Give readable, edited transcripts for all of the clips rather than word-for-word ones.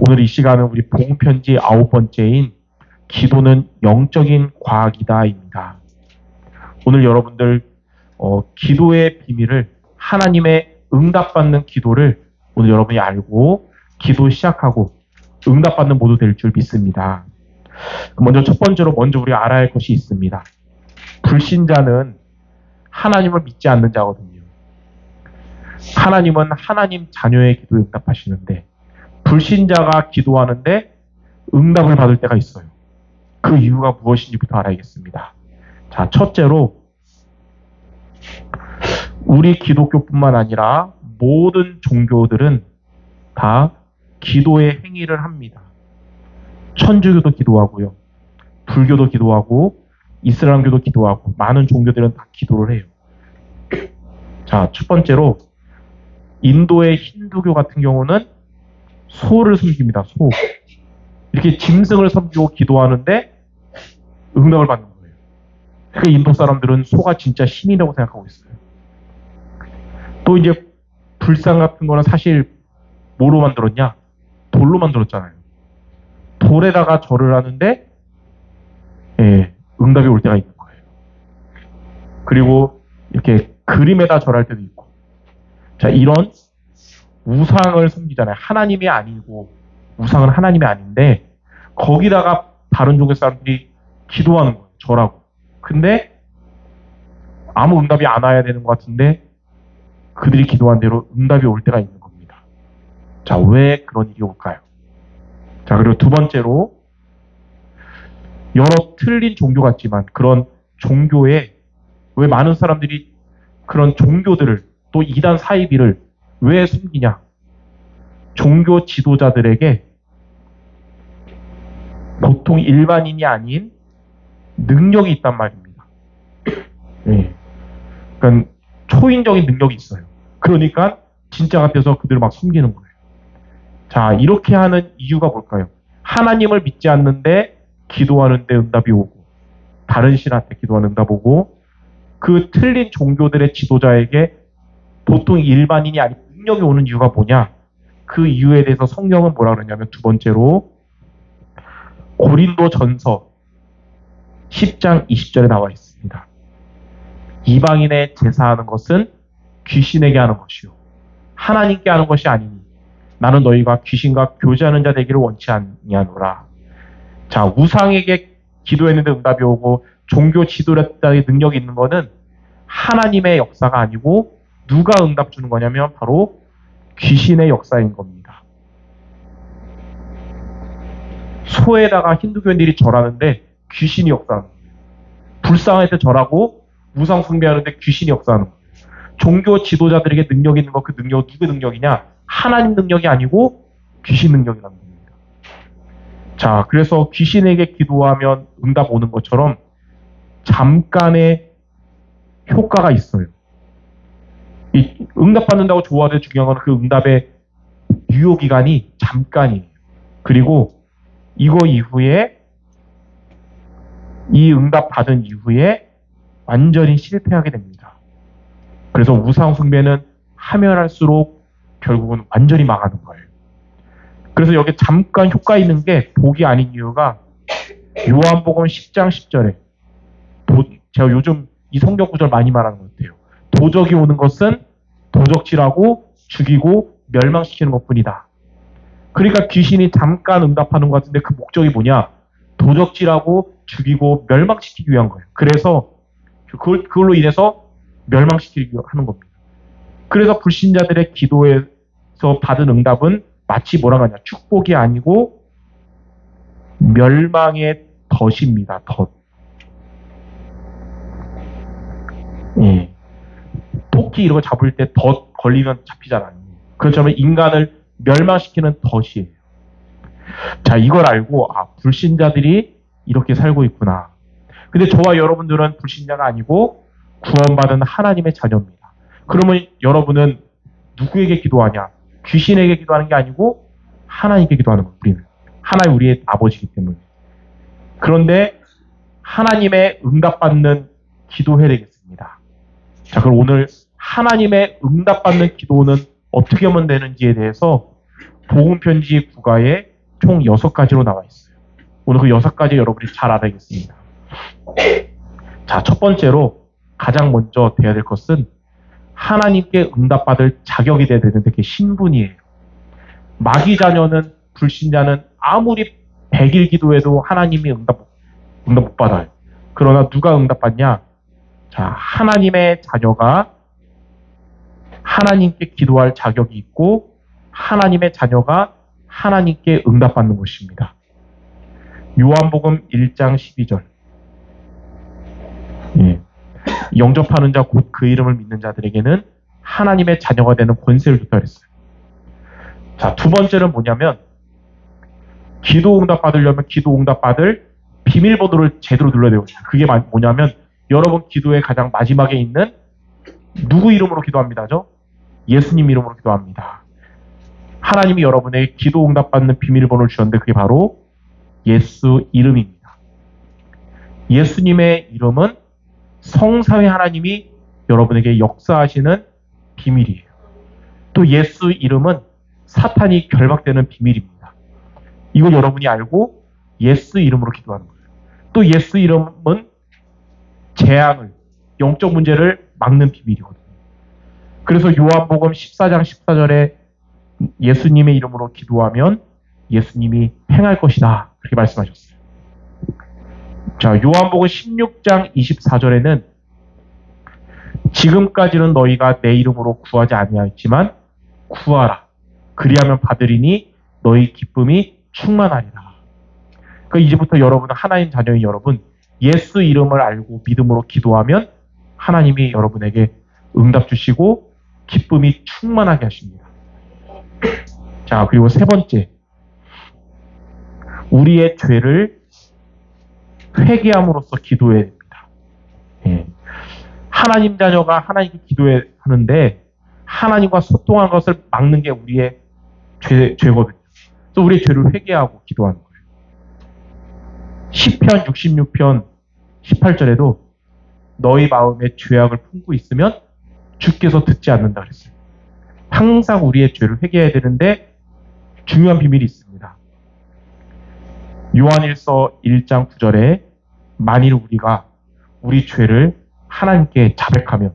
오늘 이 시간은 우리 복음편지 9번째인 기도는 영적인 과학이다입니다. 오늘 여러분들 기도의 비밀을, 하나님의 응답받는 기도를 오늘 여러분이 알고 기도 시작하고 응답받는 모두 될 줄 믿습니다. 먼저 첫 번째로 우리가 알아야 할 것이 있습니다. 불신자는 하나님을 믿지 않는 자거든요. 하나님은 하나님 자녀의 기도에 응답하시는데 불신자가 기도하는데 응답을 받을 때가 있어요. 그 이유가 무엇인지부터 알아야겠습니다. 자, 첫째로 우리 기독교뿐만 아니라 모든 종교들은 다 기도의 행위를 합니다. 천주교도 기도하고요. 불교도 기도하고 이슬람교도 기도하고 많은 종교들은 다 기도를 해요. 자, 첫 번째로 인도의 힌두교 같은 경우는 소를 섬깁니다. 소. 이렇게 짐승을 섬기고 기도하는데 응답을 받는 거예요. 그러니까 인도 사람들은 소가 진짜 신이라고 생각하고 있어요. 또 이제 불상 같은 거는 사실 뭐로 만들었냐? 돌로 만들었잖아요. 돌에다가 절을 하는데 응답이 올 때가 있는 거예요. 그리고 이렇게 그림에다 절할 때도 있고. 자, 이런 우상을 섬기잖아요. 하나님이 아니고 우상은 하나님이 아닌데 거기다가 다른 종교 사람들이 기도하는 거예요. 절하고. 근데 아무 응답이 안 와야 되는 것 같은데 그들이 기도한 대로 응답이 올 때가 있는 겁니다. 자, 왜 그런 일이 올까요? 자, 그리고 두 번째로 여러 틀린 종교 같지만 그런 종교에 왜 많은 사람들이 그런 종교들을 또 이단 사이비를 왜 숨기냐? 종교 지도자들에게 보통 일반인이 아닌 능력이 있단 말입니다. 네. 그러니까 초인적인 능력이 있어요. 그러니까 진짜 같아서 그들을 막 숨기는 거예요. 자, 이렇게 하는 이유가 뭘까요? 하나님을 믿지 않는데 기도하는데 응답이 오고 다른 신한테 기도하는 응답 오고 그 틀린 종교들의 지도자에게 보통 일반인이 아닌 능력이 오는 이유가 뭐냐? 그 이유에 대해서 성경은 뭐라 그러냐면 두 번째로 고린도전서 10장 20절에 나와 있습니다. 이방인의 제사하는 것은 귀신에게 하는 것이요 하나님께 하는 것이 아니니 나는 너희가 귀신과 교제하는 자 되기를 원치 아니하노라. 자, 우상에게 기도했는데 응답이 오고 종교 지도자의 능력이 있는 것은 하나님의 역사가 아니고 누가 응답 주는 거냐면 바로 귀신의 역사인 겁니다. 소에다가 힌두교인들이 절하는데 귀신이 역사하는 거예요. 불상할 때 절하고 우상 숭배하는데 귀신이 역사하는 거예요. 종교 지도자들에게 능력 있는 거, 그 능력 누구의 능력이냐? 하나님 능력이 아니고 귀신 능력이라는 겁니다. 자, 그래서 귀신에게 기도하면 응답 오는 것처럼 잠깐의 효과가 있어요. 이 응답 받는다고 좋아하되 중요한 건 그 응답의 유효기간이 잠깐이에요. 그리고 이거 이후에 이 응답 받은 이후에 완전히 실패하게 됩니다. 그래서 우상 숭배는 하면 할수록 결국은 완전히 망하는 거예요. 그래서 여기 잠깐 효과 있는 게 복이 아닌 이유가 요한복음 10장 10절에 제가 요즘 이 성경 구절 많이 말하는 것 같아요. 도적이 오는 것은 도적질하고 죽이고 멸망시키는 것뿐이다. 그러니까 귀신이 잠깐 응답하는 것 같은데 그 목적이 뭐냐? 도적질하고 죽이고 멸망시키기 위한 거예요. 그래서 그걸로 인해서 멸망시키기 하는 겁니다. 그래서 불신자들의 기도에서 받은 응답은 마치 뭐라고 하냐? 축복이 아니고 멸망의 덫입니다. 덫. 예. 토끼 이런 거 잡을 때 덫 걸리면 잡히잖아요. 그렇다면 인간을 멸망시키는 덫이에요. 자, 이걸 알고 불신자들이 이렇게 살고 있구나. 근데 저와 여러분들은 불신자가 아니고 구원받은 하나님의 자녀입니다. 그러면 여러분은 누구에게 기도하냐? 귀신에게 기도하는 게 아니고 하나님께 기도하는 거예요. 우리는 하나님 우리의 아버지이기 때문에. 그런데 하나님의 응답받는 기도해야 되겠습니다. 자, 그럼 오늘 하나님의 응답받는 기도는 어떻게 하면 되는지에 대해서 복음편지 국가에 총 6가지로 나와 있어요. 오늘 그 6가지 여러분이 잘 알아야겠습니다. 자, 첫 번째로 가장 먼저 돼야 될 것은 하나님께 응답받을 자격이 돼야 되는데 그게 신분이에요. 마귀 자녀는, 불신자는 아무리 100일 기도해도 하나님이 응답 못 받아요. 그러나 누가 응답받냐? 자, 하나님의 자녀가 하나님께 기도할 자격이 있고 하나님의 자녀가 하나님께 응답받는 것입니다. 요한복음 1장 12절. 영접하는 자 곧 그 이름을 믿는 자들에게는 하나님의 자녀가 되는 권세를 줬다 그랬어요. 자, 두 번째는 뭐냐면 기도 응답 받으려면 기도 응답 받을 비밀번호를 제대로 눌러야 되거든요. 그게 뭐냐면 여러분 기도의 가장 마지막에 있는 누구 이름으로 기도합니다죠? 예수님 이름으로 기도합니다. 하나님이 여러분에게 기도 응답 받는 비밀번호를 주셨는데 그게 바로 예수 이름입니다. 예수님의 이름은 성삼위 하나님이 여러분에게 역사하시는 비밀이에요. 또 예수 이름은 사탄이 결박되는 비밀입니다. 이거 여러분이 알고 예수 이름으로 기도하는 거예요. 또 예수 이름은 재앙을, 영적 문제를 막는 비밀이거든요. 그래서 요한복음 14장 14절에 예수님의 이름으로 기도하면 예수님이 행할 것이다. 그렇게 말씀하셨어요. 자, 요한복음 16장 24절에는 지금까지는 너희가 내 이름으로 구하지 아니하였지만 구하라. 그리하면 받으리니 너희 기쁨이 충만하리라. 그러니까 이제부터 여러분은 하나님 자녀인 여러분, 예수 이름을 알고 믿음으로 기도하면 하나님이 여러분에게 응답 주시고 기쁨이 충만하게 하십니다. 자, 그리고 세 번째, 우리의 죄를 회개함으로써 기도해야 됩니다. 하나님 자녀가 하나님께 기도해야 하는데 하나님과 소통하는 것을 막는 게 우리의 죄거든요. 그래서 우리의 죄를 회개하고 기도하는 거예요. 시편 66편 18절에도 너희 마음에 죄악을 품고 있으면 주께서 듣지 않는다 그랬어요. 항상 우리의 죄를 회개해야 되는데 중요한 비밀이 있습니다. 요한일서 1장 9절에 만일 우리가 우리 죄를 하나님께 자백하면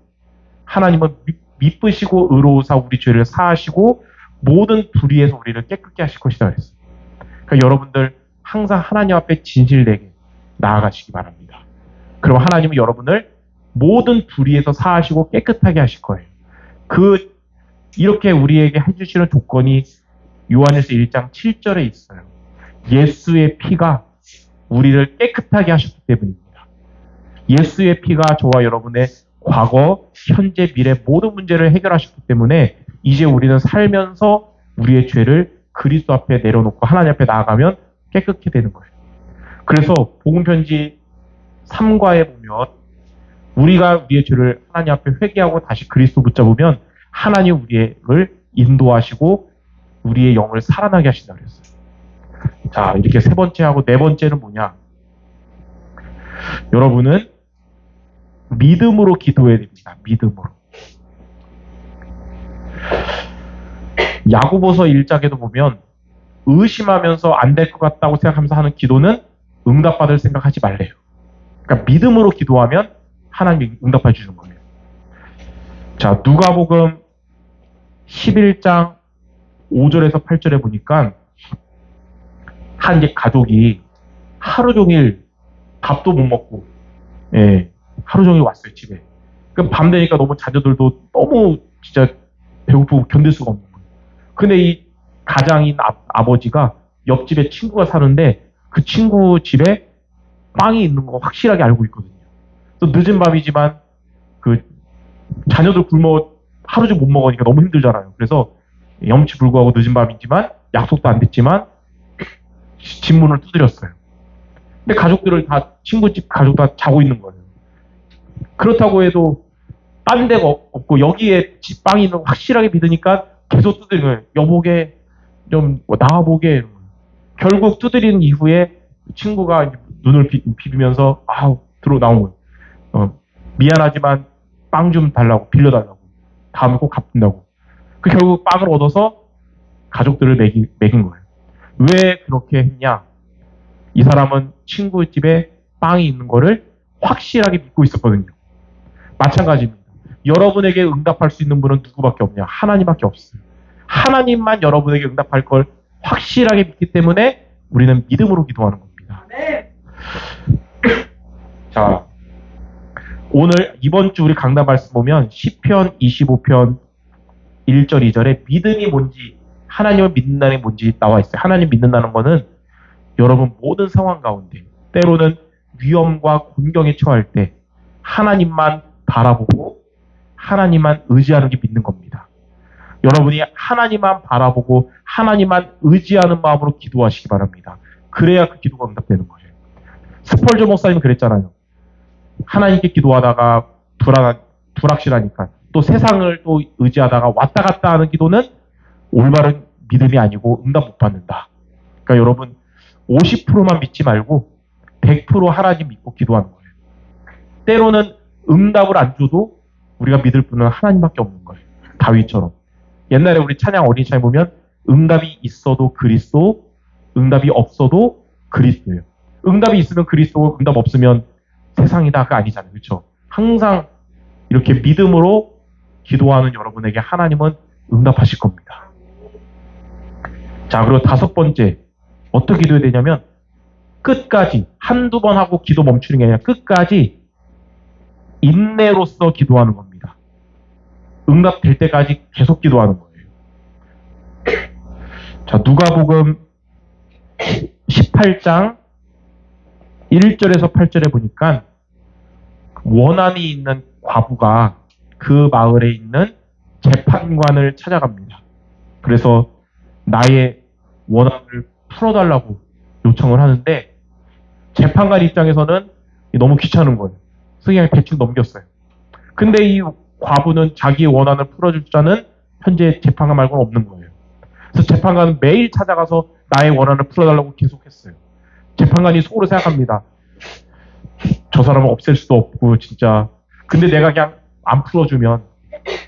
하나님은 미쁘시고 의로우사 우리 죄를 사하시고 모든 불의에서 우리를 깨끗게 하실 것이다 그랬어요. 그러니까 여러분들 항상 하나님 앞에 진실되게 나아가시기 바랍니다. 그럼 하나님은 여러분을 모든 불의에서 사하시고 깨끗하게 하실 거예요. 이렇게 우리에게 해주시는 조건이 요한일서 1장 7절에 있어요. 예수의 피가 우리를 깨끗하게 하셨기 때문입니다. 예수의 피가 저와 여러분의 과거, 현재, 미래 모든 문제를 해결하셨기 때문에 이제 우리는 살면서 우리의 죄를 그리스도 앞에 내려놓고 하나님 앞에 나아가면 깨끗게 되는 거예요. 그래서 복음편지 3과에 보면 우리가 우리의 죄를 하나님 앞에 회개하고 다시 그리스도 붙잡으면 하나님 우리를 인도하시고 우리의 영을 살아나게 하신다 그랬어요. 자, 이렇게 세 번째하고 네 번째는 뭐냐? 여러분은 믿음으로 기도해야 됩니다. 믿음으로. 야고보서 1장에도 보면 의심하면서 안 될 것 같다고 생각하면서 하는 기도는 응답받을 생각하지 말래요. 그러니까 믿음으로 기도하면 하나님이 응답해 주는 거예요. 자, 누가복음 11장 5절에서 8절에 보니까 한 가족이 하루 종일 밥도 못 먹고, 하루 종일 왔어요, 집에. 그럼 밤 되니까 너무 자녀들도 너무 진짜 배고프고 견딜 수가 없는 거예요. 근데 이 가장인 아버지가 옆집에 친구가 사는데 그 친구 집에 빵이 있는 거 확실하게 알고 있거든요. 또 늦은 밤이지만 그 자녀들 굶어 하루 종일 못 먹으니까 너무 힘들잖아요. 그래서 염치불구하고 늦은 밤이지만 약속도 안 됐지만 집 문을 두드렸어요. 근데 가족들을 다 친구집 가족 다 자고 있는 거예요. 그렇다고 해도 딴 데가 없고 여기에 집 빵이 있는 거 확실하게 믿으니까 계속 두드리는 거예요. 여보게 좀 나와보게. 결국 두드린 이후에 친구가 눈을 비비면서 나온 거예요. 미안하지만 빵 좀 달라고 빌려달라고. 다음에 꼭 갚는다고. 결국 빵을 얻어서 가족들을 먹인 거예요. 왜 그렇게 했냐? 이 사람은 친구 집에 빵이 있는 거를 확실하게 믿고 있었거든요. 마찬가지입니다. 여러분에게 응답할 수 있는 분은 누구밖에 없냐? 하나님밖에 없어요. 하나님만 여러분에게 응답할 걸 확실하게 믿기 때문에 우리는 믿음으로 기도하는 겁니다. 자, 오늘 이번 주 우리 강단 말씀 보면 시편 25편 1절 2절에 믿음이 뭔지, 하나님을 믿는다는 게 뭔지 나와 있어요. 하나님 믿는다는 거는 여러분 모든 상황 가운데 때로는 위험과 곤경에 처할 때 하나님만 바라보고 하나님만 의지하는 게 믿는 겁니다. 여러분이 하나님만 바라보고 하나님만 의지하는 마음으로 기도하시기 바랍니다. 그래야 그 기도가 응답되는 거예요. 스펄전 목사님이 그랬잖아요. 하나님께 기도하다가 불확실하니까 또 세상을 또 의지하다가 왔다 갔다 하는 기도는 올바른 믿음이 아니고 응답 못 받는다. 그러니까 여러분 50%만 믿지 말고 100% 하나님 믿고 기도하는 거예요. 때로는 응답을 안 줘도 우리가 믿을 분은 하나님밖에 없는 거예요. 다윗처럼. 옛날에 우리 찬양 어린이 찬양 보면 응답이 있어도 그리스도, 응답이 없어도 그리스도예요. 응답이 있으면 그리스도고 응답 없으면 세상이다. 그거 아니잖아요. 그렇죠? 항상 이렇게 믿음으로 기도하는 여러분에게 하나님은 응답하실 겁니다. 자, 그리고 5번째 어떻게 기도해야 되냐면 끝까지 한두 번 하고 기도 멈추는 게 아니라 끝까지 인내로서 기도하는 겁니다. 응답될 때까지 계속 기도하는 거예요. 자, 누가복음 18장 1절에서 8절에 보니까 원한이 있는 과부가 그 마을에 있는 재판관을 찾아갑니다. 그래서 나의 원한을 풀어달라고 요청을 하는데 재판관 입장에서는 너무 귀찮은 거예요. 그래서 그냥 대충 넘겼어요. 근데 이 과부는 자기의 원한을 풀어줄 자는 현재 재판관 말고는 없는 거예요. 그래서 재판관은 매일 찾아가서 나의 원한을 풀어달라고 계속했어요. 재판관이 속으로 생각합니다. 저 사람은 없앨 수도 없고 진짜. 근데 내가 그냥 안 풀어주면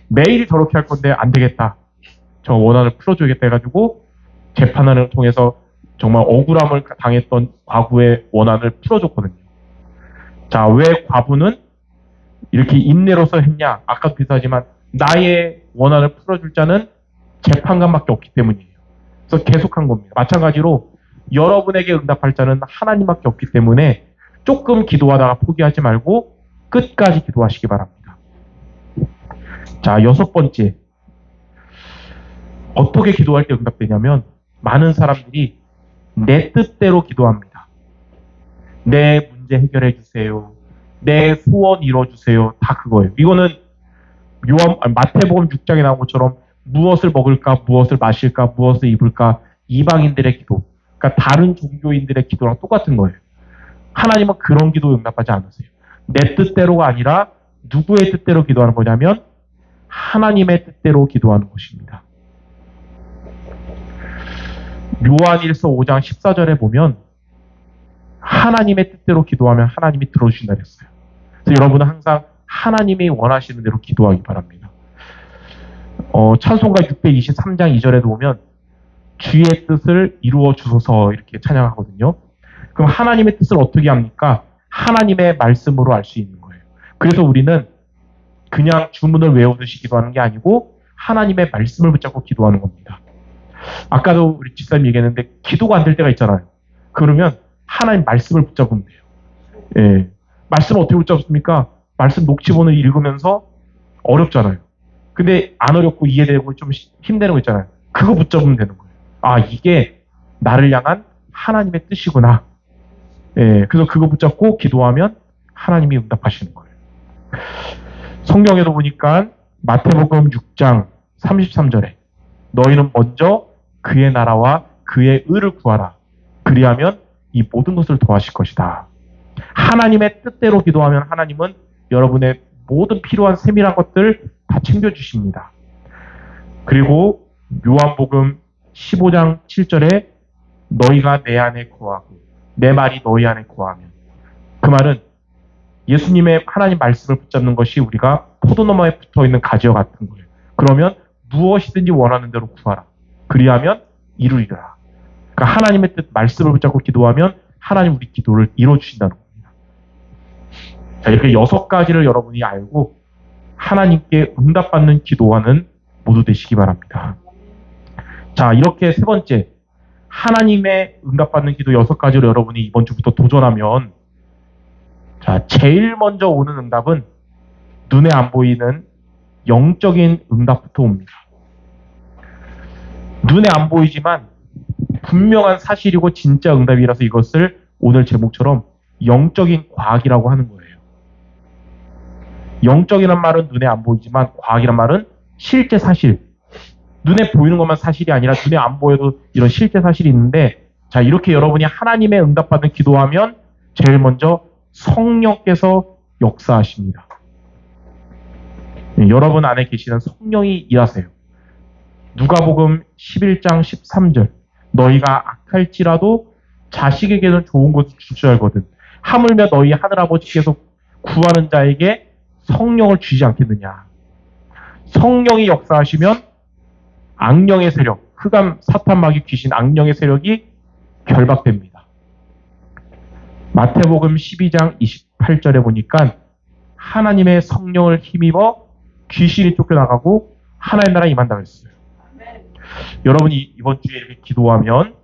매일 저렇게 할 건데 안 되겠다. 저 원한을 풀어줘야겠다 해가지고 재판관을 통해서 정말 억울함을 당했던 과부의 원한을 풀어줬거든요. 자, 왜 과부는 이렇게 인내로서 했냐? 아까도 비슷하지만 나의 원한을 풀어줄 자는 재판관밖에 없기 때문이에요. 그래서 계속한 겁니다. 마찬가지로 여러분에게 응답할 자는 하나님밖에 없기 때문에 조금 기도하다가 포기하지 말고 끝까지 기도하시기 바랍니다. 자, 6번째. 어떻게 기도할 때 응답되냐면 많은 사람들이 내 뜻대로 기도합니다. 내 문제 해결해 주세요. 내 소원 이뤄주세요. 다 그거예요. 이거는 마태복음 6장에 나온 것처럼 무엇을 먹을까, 무엇을 마실까, 무엇을 입을까, 이방인들의 기도. 그러니까 다른 종교인들의 기도랑 똑같은 거예요. 하나님은 그런 기도 응답하지 않으세요. 내 뜻대로가 아니라 누구의 뜻대로 기도하는 거냐면 하나님의 뜻대로 기도하는 것입니다. 요한일서 5장 14절에 보면 하나님의 뜻대로 기도하면 하나님이 들어주신다 그랬어요. 그래서 여러분은 항상 하나님이 원하시는 대로 기도하기 바랍니다. 찬송가 623장 2절에도 보면 주의 뜻을 이루어 주소서 이렇게 찬양하거든요. 그럼 하나님의 뜻을 어떻게 합니까? 하나님의 말씀으로 알 수 있는 거예요. 그래서 우리는 그냥 주문을 외우듯이 기도하는 게 아니고 하나님의 말씀을 붙잡고 기도하는 겁니다. 아까도 우리 집사님 얘기했는데 기도가 안 될 때가 있잖아요. 그러면 하나님 말씀을 붙잡으면 돼요. 예. 말씀을 어떻게 붙잡습니까? 말씀 녹취본을 읽으면서 어렵잖아요. 근데 안 어렵고 이해되고 좀 힘드는 거 있잖아요. 그거 붙잡으면 되는 거예요. 아, 이게 나를 향한 하나님의 뜻이구나. 예. 그래서 그거 붙잡고 기도하면 하나님이 응답하시는 거예요. 성경에도 보니까 마태복음 6장 33절에 너희는 먼저 그의 나라와 그의 의를 구하라. 그리하면 이 모든 것을 더하실 것이다. 하나님의 뜻대로 기도하면 하나님은 여러분의 모든 필요한 세밀한 것들 다 챙겨주십니다. 그리고 요한복음 15장 7절에 너희가 내 안에 거하고 내 말이 너희 안에 거하면, 그 말은 예수님의 하나님 말씀을 붙잡는 것이 우리가 포도나무에 붙어있는 가지와 같은 거예요. 그러면 무엇이든지 원하는 대로 구하라. 그리하면 이루리라. 그러니까 그러니까 하나님의 뜻, 말씀을 붙잡고 기도하면 하나님 우리 기도를 이뤄주신다는 겁니다. 자, 이렇게 6가지를 여러분이 알고 하나님께 응답받는 기도하는 모두 되시기 바랍니다. 자, 이렇게 세 번째, 하나님의 응답받는 기도 6가지로 여러분이 이번 주부터 도전하면, 자, 제일 먼저 오는 응답은 눈에 안 보이는 영적인 응답부터 옵니다. 눈에 안 보이지만 분명한 사실이고 진짜 응답이라서 이것을 오늘 제목처럼 영적인 과학이라고 하는 거예요. 영적이란 말은 눈에 안 보이지만 과학이란 말은 실제 사실. 눈에 보이는 것만 사실이 아니라 눈에 안 보여도 이런 실제 사실이 있는데, 자, 이렇게 여러분이 하나님의 응답받는 기도하면 제일 먼저 성령께서 역사하십니다. 여러분 안에 계시는 성령이 일하세요. 누가복음 11장 13절. 너희가 악할지라도 자식에게는 좋은 것을 줄 줄 알거든. 하물며 너희 하늘아버지께서 구하는 자에게 성령을 주지 않겠느냐. 성령이 역사하시면 악령의 세력, 흑암, 사탄, 마귀, 귀신, 악령의 세력이 결박됩니다. 마태복음 12장 28절에 보니까 하나님의 성령을 힘입어 귀신이 쫓겨나가고 하나님 나라에 임한다고 했어요. 여러분이 이번 주에 이렇게 기도하면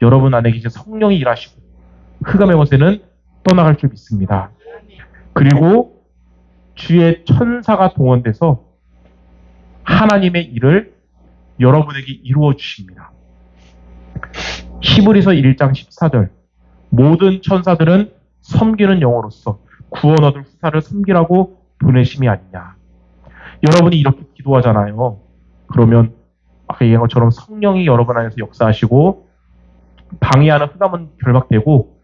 여러분 안에 계신 성령이 일하시고 흑암의 권세는 떠나갈 줄 믿습니다. 그리고 주의 천사가 동원돼서 하나님의 일을 여러분에게 이루어 주십니다. 히브리서 1장 14절. 모든 천사들은 섬기는 영으로서 구원 얻을 후사를 섬기라고 보내심이 아니냐. 여러분이 이렇게 기도하잖아요. 그러면 아까 얘기한 것처럼 성령이 여러분 안에서 역사하시고 방해하는 흑암은 결박되고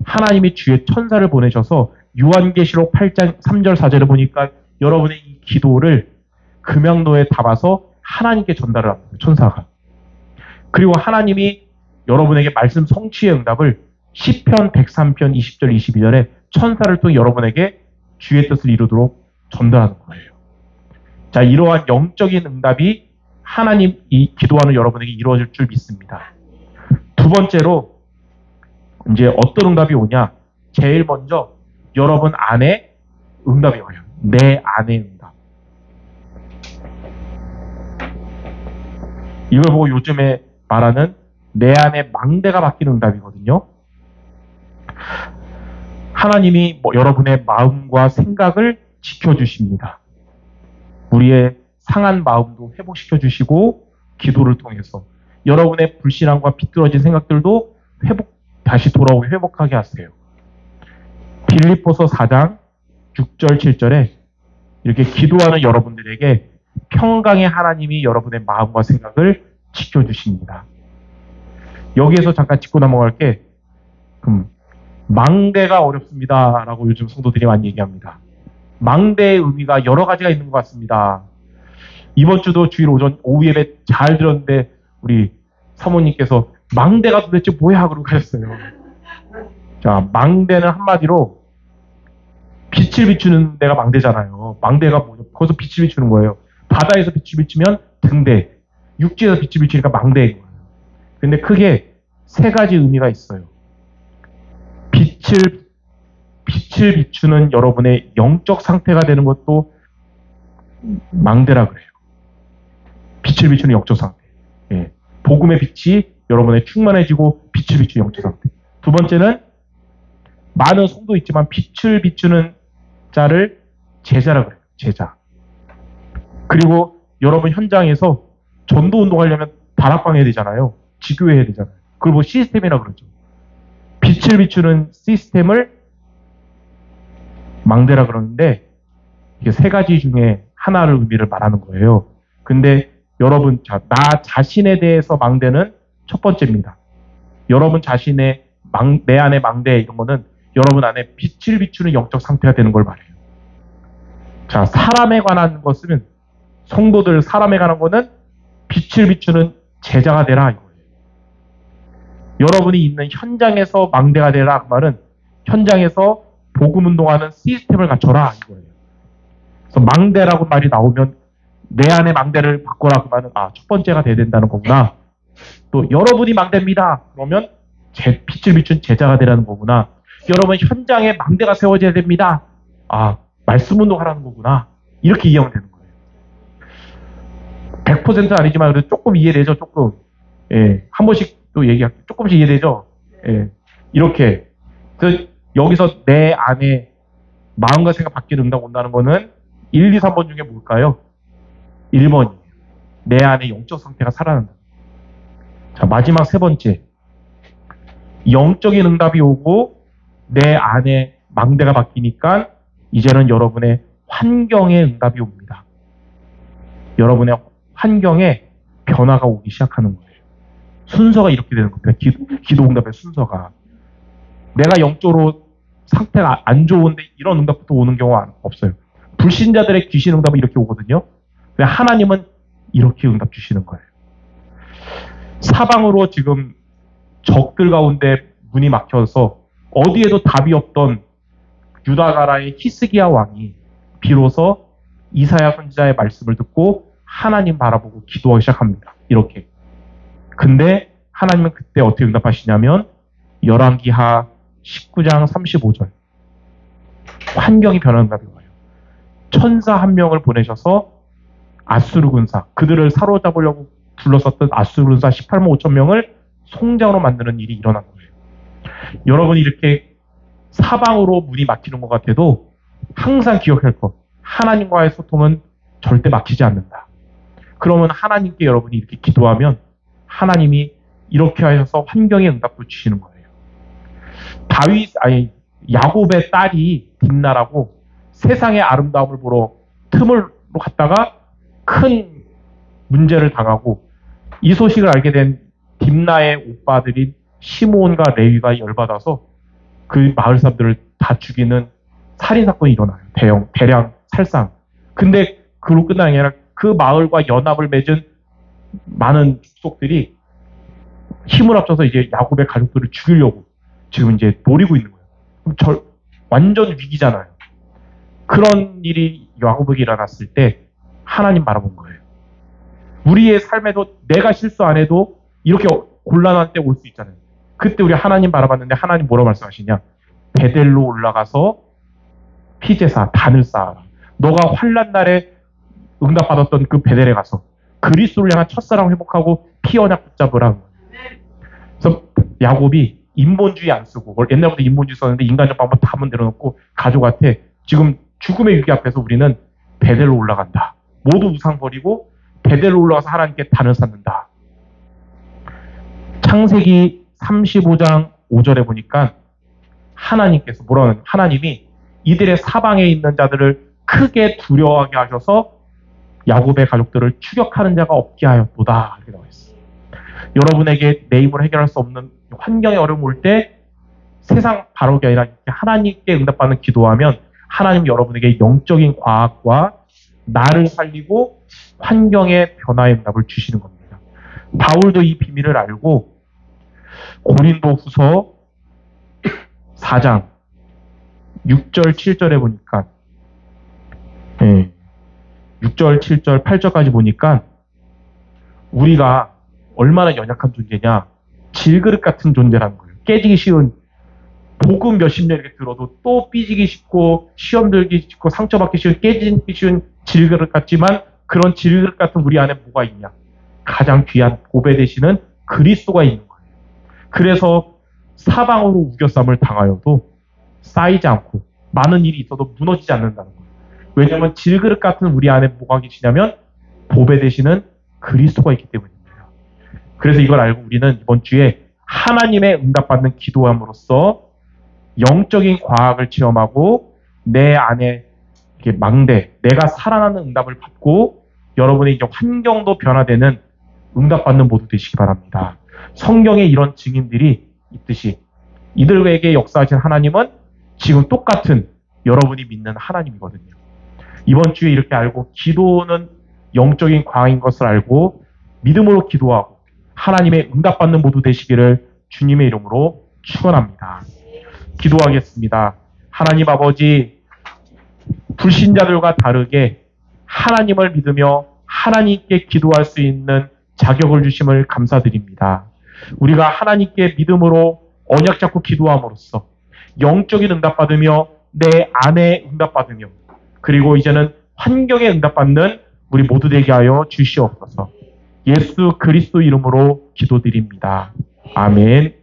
하나님이 주의 천사를 보내셔서 요한계시록 8장 3절 4절을 보니까 여러분의 이 기도를 금양로에 담아서 하나님께 전달을 합니다. 천사가. 그리고 하나님이 여러분에게 말씀 성취의 응답을 시편 103편 20절 22절에 천사를 통해 여러분에게 주의 뜻을 이루도록 전달하는 거예요. 자, 이러한 영적인 응답이 하나님 이 기도하는 여러분에게 이루어질 줄 믿습니다. 두 번째로 이제 어떤 응답이 오냐? 제일 먼저 여러분 안에 응답이 와요. 내 안에 응답. 이걸 보고 요즘에 말하는 내 안에 망대가 바뀌는 응답이거든요. 하나님이 여러분의 마음과 생각을 지켜주십니다. 우리의 상한 마음도 회복시켜 주시고 기도를 통해서 여러분의 불신앙과 비뚤어진 생각들도 다시 돌아오게 회복하게 하세요. 빌립보서 4장 6절 7절에 이렇게 기도하는 여러분들에게 평강의 하나님이 여러분의 마음과 생각을 지켜주십니다. 여기에서 잠깐 짚고 넘어갈게. 망대가 어렵습니다 라고 요즘 성도들이 많이 얘기합니다. 망대의 의미가 여러 가지가 있는 것 같습니다. 이번 주도 주일 오후 예배 잘 들었는데 우리 사모님께서 망대가 도대체 뭐야? 그러고 가셨어요. 자, 망대는 한마디로 빛을 비추는 데가 망대잖아요. 망대가 뭐죠? 거기서 빛을 비추는 거예요. 바다에서 빛을 비추면 등대, 육지에서 빛을 비추니까 망대인 거예요. 근데 크게 세 가지 의미가 있어요. 빛을 비추는 여러분의 영적 상태가 되는 것도 망대라 그래요. 빛을 비추는 영적 상태. 예. 복음의 빛이 여러분의 충만해지고 빛을 비추는 영적 상태. 두 번째는 많은 성도 있지만 빛을 비추는 자를 제자라 그래요. 제자. 그리고 여러분 현장에서 전도 운동하려면 다락방 해야 되잖아요. 지교회 해야 되잖아요. 그걸 뭐 시스템이라 그러죠. 빛을 비추는 시스템을 망대라 그러는데 이게 세 가지 중에 하나를 의미를 말하는 거예요. 근데 여러분, 나 자신에 대해서 망대는 첫 번째입니다. 여러분 자신의 내 안의 망대 이런 거는 여러분 안에 빛을 비추는 영적 상태가 되는 걸 말해요. 자, 사람에 관한 것은 성도들 사람에 관한 거는 빛을 비추는 제자가 되라 이거예요. 여러분이 있는 현장에서 망대가 되라 그 말은 현장에서 복음 운동하는 시스템을 갖춰라 이거예요. 그래서 망대라고 말이 나오면 내 안의 망대를 바꿔라 그 말은 첫 번째가 돼야 된다는 거구나. 또 여러분이 망대입니다. 그러면 빛을 비춘 제자가 되라는 거구나. 여러분 현장에 망대가 세워져야 됩니다. 아, 말씀 운동하라는 거구나. 이렇게 이해하면 되는 거예요. 100%는 아니지만 그래도 조금 이해되죠. 조금. 예, 한 번씩 또 얘기할게요. 조금씩 이해되죠. 예, 이렇게. 그래서 여기서 내 안에 마음과 생각 바뀌는 응답 온다는 거는 1, 2, 3번 중에 뭘까요? 1번이에요. 내 안에 영적 상태가 살아난다. 자, 마지막 세 번째. 영적인 응답이 오고 내 안에 망대가 바뀌니까 이제는 여러분의 환경에 응답이 옵니다. 여러분의 환경에 변화가 오기 시작하는 거예요. 순서가 이렇게 되는 겁니다. 기도 응답의 순서가. 내가 영적으로 상태가 안 좋은데 이런 응답부터 오는 경우가 없어요. 불신자들의 귀신 응답은 이렇게 오거든요. 근데 하나님은 이렇게 응답 주시는 거예요. 사방으로 지금 적들 가운데 문이 막혀서 어디에도 답이 없던 유다 나라의 히스기야 왕이 비로소 이사야 선지자의 말씀을 듣고 하나님 바라보고 기도하기 시작합니다. 이렇게. 근데 하나님은 그때 어떻게 응답하시냐면 열왕기하 19장 35절 환경이 변하는 응답이 와요. 천사 한 명을 보내셔서 아수르 군사, 그들을 사로잡으려고 둘러섰던 아수르 군사 18만 5천 명을 송장으로 만드는 일이 일어난 거예요. 여러분이 이렇게 사방으로 문이 막히는 것 같아도 항상 기억할 것. 하나님과의 소통은 절대 막히지 않는다. 그러면 하나님께 여러분이 이렇게 기도하면 하나님이 이렇게 하셔서 환경의 응답도 주시는 거예요. 야곱의 딸이 딥나라고 세상의 아름다움을 보러 틈으로 갔다가 큰 문제를 당하고 이 소식을 알게 된 딥나의 오빠들인 시므온과 레위가 열받아서 그 마을 사람들을 다 죽이는 살인사건이 일어나요. 대량 살상. 근데 그로 끝나는 게 아니라 그 마을과 연합을 맺은 많은 족속들이 힘을 합쳐서 이제 야곱의 가족들을 죽이려고 지금 이제 노리고 있는 거예요. 완전 위기잖아요. 그런 일이 야곱에게 일어났을 때 하나님 바라본 거예요. 우리의 삶에도 내가 실수 안 해도 이렇게 곤란한 때 올 수 있잖아요. 그때 우리 하나님 바라봤는데 하나님 뭐라고 말씀하시냐? 베델로 올라가서 피제사, 단을 쌓아라. 너가 환난 날에 응답받았던 그 베델에 가서 그리스도를 향한 첫사랑 회복하고 피 언약 붙잡으라. 그래서 야곱이 인본주의 안 쓰고 옛날부터 인본주의 썼는데 인간적 방법 다 만들어 놓고 가족한테 지금 죽음의 위기 앞에서 우리는 베델로 올라간다. 모두 우상 버리고 베델로 올라가서 하나님께 단을 쌓는다. 창세기 35장 5절에 보니까 하나님께서 하나님이 이들의 사방에 있는 자들을 크게 두려워하게 하셔서 야곱의 가족들을 추격하는 자가 없게 하였도다. 이렇게 나와 있어요. 여러분에게 내 힘으로 해결할 수 없는 환경의 어려움 올 때 세상 바로가 아니라 하나님께 응답받는 기도하면 하나님 여러분에게 영적인 과학과 나를 살리고 환경의 변화의 응답을 주시는 겁니다. 바울도 이 비밀을 알고 고린도 후서 4장 6절 7절에 보니까 6절 7절 8절까지 보니까 우리가 얼마나 연약한 존재냐, 질그릇 같은 존재라는 거예요. 깨지기 쉬운, 복음 몇십 년 이렇게 들어도 또 삐지기 쉽고 시험 들기 쉽고 상처받기 쉬운, 깨지기 쉬운 질그릇 같지만 그런 질그릇 같은 우리 안에 뭐가 있냐? 가장 귀한 보배 되시는 그리스도가 있는 거예요. 그래서 사방으로 우겨쌈을 당하여도 쌓이지 않고 많은 일이 있어도 무너지지 않는다는 거예요. 왜냐하면 질그릇 같은 우리 안에 뭐가 계시냐면 보배 되시는 그리스도가 있기 때문입니다. 그래서 이걸 알고 우리는 이번 주에 하나님의 응답받는 기도함으로써 영적인 과학을 체험하고 내 안에 이렇게 내가 살아나는 응답을 받고 여러분의 이제 환경도 변화되는 응답받는 모두 되시기 바랍니다. 성경에 이런 증인들이 있듯이 이들에게 역사하신 하나님은 지금 똑같은 여러분이 믿는 하나님이거든요. 이번 주에 이렇게 알고 기도는 영적인 과학인 것을 알고 믿음으로 기도하고 하나님의 응답받는 모두 되시기를 주님의 이름으로 축원합니다. 기도하겠습니다. 하나님 아버지, 불신자들과 다르게 하나님을 믿으며 하나님께 기도할 수 있는 자격을 주심을 감사드립니다. 우리가 하나님께 믿음으로 언약 잡고 기도함으로써 영적인 응답받으며 내 안에 응답받으며 그리고 이제는 환경에 응답받는 우리 모두 되게 하여 주시옵소서. 예수 그리스도 이름으로 기도드립니다. 아멘.